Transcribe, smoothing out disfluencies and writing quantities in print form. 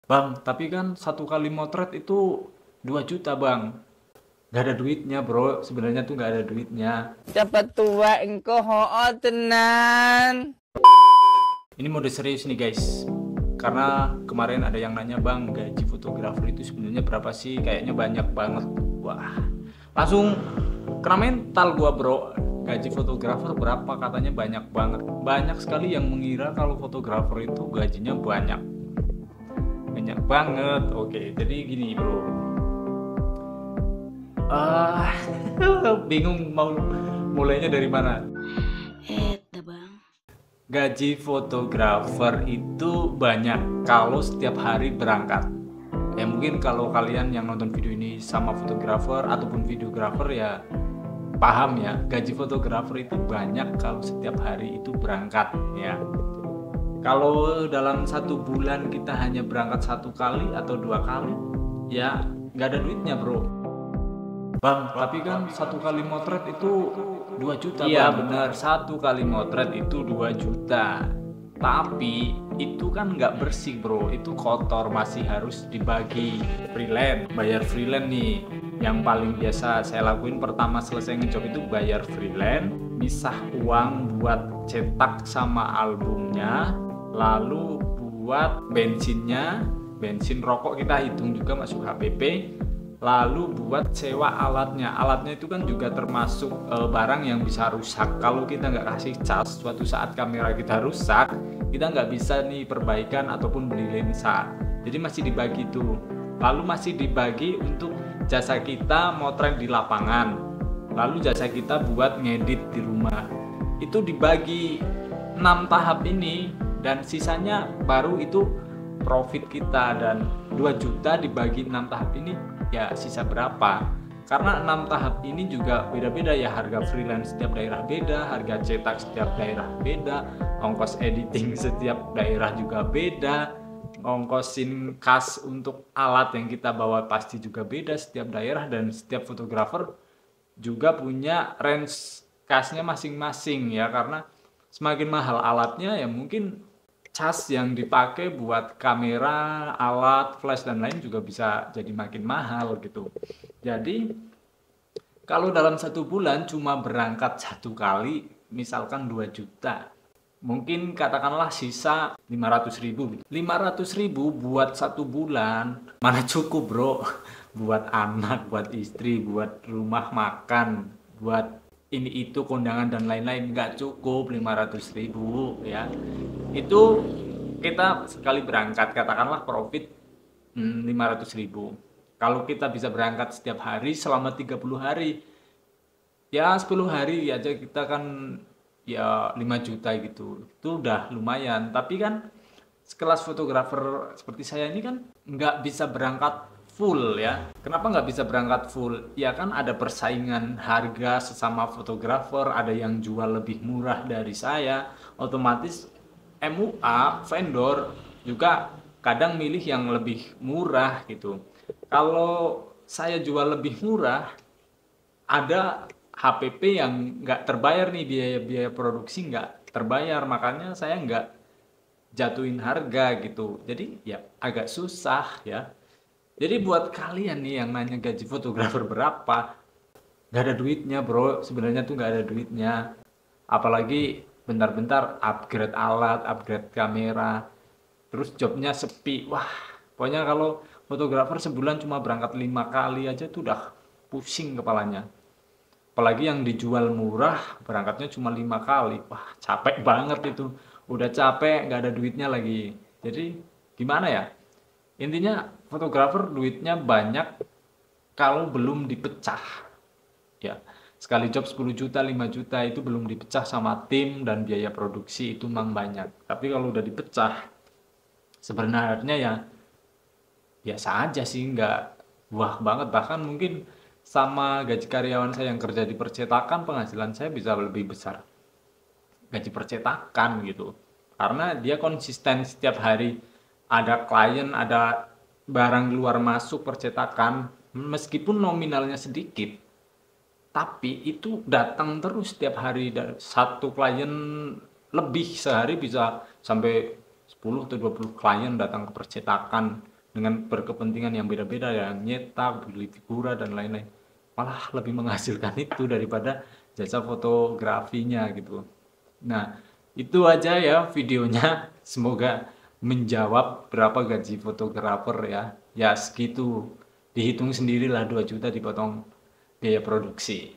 Bang, tapi kan satu kali motret itu 2 juta bang. Gak ada duitnya bro, sebenarnya tuh gak ada duitnya. Cepat tua engko hoo tenan. Ini mode serius nih guys. Karena kemarin ada yang nanya bang, gaji fotografer itu sebenarnya berapa sih? Kayaknya banyak banget. Wah, langsung kena mental gua bro. Gaji fotografer berapa? Katanya banyak banget. Banyak sekali yang mengira kalau fotografer itu gajinya banyak. Banyak banget. Oke, jadi gini bro. Ah, bingung mau mulainya dari mana. Bang. Gaji fotografer itu banyak kalau setiap hari berangkat. Ya mungkin kalau kalian yang nonton video ini sama fotografer ataupun videografer ya paham ya, gaji fotografer itu banyak kalau setiap hari itu berangkat ya. Kalau dalam satu bulan kita hanya berangkat 1 kali atau 2 kali, ya nggak ada duitnya bro. Bang, tapi kan 1 kali motret itu 2 juta. Iya benar, 1 kali motret itu 2 juta. Tapi itu kan nggak bersih bro, itu kotor, masih harus dibagi freelance, bayar freelance nih. Yang paling biasa saya lakuin pertama selesai ngejob itu bayar freelance, misah uang buat cetak sama albumnya, lalu buat bensinnya, bensin rokok kita hitung juga masuk HPP, lalu buat sewa alatnya itu kan juga termasuk barang yang bisa rusak. Kalau kita nggak kasih cas, suatu saat kamera kita rusak, kita nggak bisa nih perbaikan ataupun beli lensa, jadi masih dibagi tuh. Lalu masih dibagi untuk jasa kita motret di lapangan, lalu jasa kita buat ngedit di rumah, itu dibagi 6 tahap ini, dan sisanya baru itu profit kita. Dan 2 juta dibagi 6 tahap ini ya sisa berapa, karena 6 tahap ini juga beda-beda ya, harga freelance setiap daerah beda, harga cetak setiap daerah beda, ongkos editing setiap daerah juga beda, ongkosin kas untuk alat yang kita bawa pasti juga beda setiap daerah, dan setiap fotografer juga punya range kasnya masing-masing ya, karena semakin mahal alatnya ya mungkin cas yang dipakai buat kamera, alat, flash dan lain juga bisa jadi makin mahal gitu. Jadi kalau dalam 1 bulan cuma berangkat 1 kali, misalkan 2 juta, mungkin katakanlah sisa 500.000. 500.000 buat 1 bulan mana cukup bro, buat anak, buat istri, buat rumah makan, buat ini itu kondangan dan lain-lain, nggak cukup 500.000 ya. Itu kita sekali berangkat katakanlah profit 500.000. Kalau kita bisa berangkat setiap hari selama 30 hari, ya 10 hari aja kita kan ya 5 juta gitu, itu udah lumayan. Tapi kan sekelas fotografer seperti saya ini kan nggak bisa berangkat full ya. Kenapa nggak bisa berangkat full? Ya kan ada persaingan harga sesama fotografer, ada yang jual lebih murah dari saya, otomatis MUA vendor juga kadang milih yang lebih murah gitu. Kalau saya jual lebih murah, ada HPP yang nggak terbayar nih, biaya-biaya produksi nggak terbayar, makanya saya nggak jatuhin harga gitu. Jadi ya agak susah ya. Jadi buat kalian nih yang nanya gaji fotografer berapa, nggak ada duitnya bro, sebenarnya tuh nggak ada duitnya. Apalagi bentar-bentar upgrade alat, upgrade kamera, terus jobnya sepi. Wah, pokoknya kalau fotografer sebulan cuma berangkat 5 kali aja tuh udah pusing kepalanya. Apalagi yang dijual murah berangkatnya cuma 5 kali, wah capek banget itu. Udah capek nggak ada duitnya lagi. Jadi gimana ya, intinya fotografer duitnya banyak kalau belum dipecah ya. Sekali job 10 juta 5 juta itu belum dipecah sama tim dan biaya produksi, itu memang banyak. Tapi kalau udah dipecah sebenarnya ya biasa aja sih, nggak wah banget. Bahkan mungkin sama gaji karyawan saya yang kerja di percetakan, penghasilan saya bisa lebih besar gaji percetakan gitu, karena dia konsisten setiap hari ada klien, ada barang keluar masuk percetakan, meskipun nominalnya sedikit tapi itu datang terus setiap hari. Satu klien lebih sehari bisa sampai 10 atau 20 klien datang ke percetakan, dengan berkepentingan yang beda-beda, yang nyetak, beli figura dan lain-lain, malah lebih menghasilkan itu daripada jasa fotografinya gitu. Nah, itu aja ya videonya. Semoga menjawab berapa gaji fotografer ya. Ya segitu. Dihitung sendirilah 2 juta dipotong biaya produksi.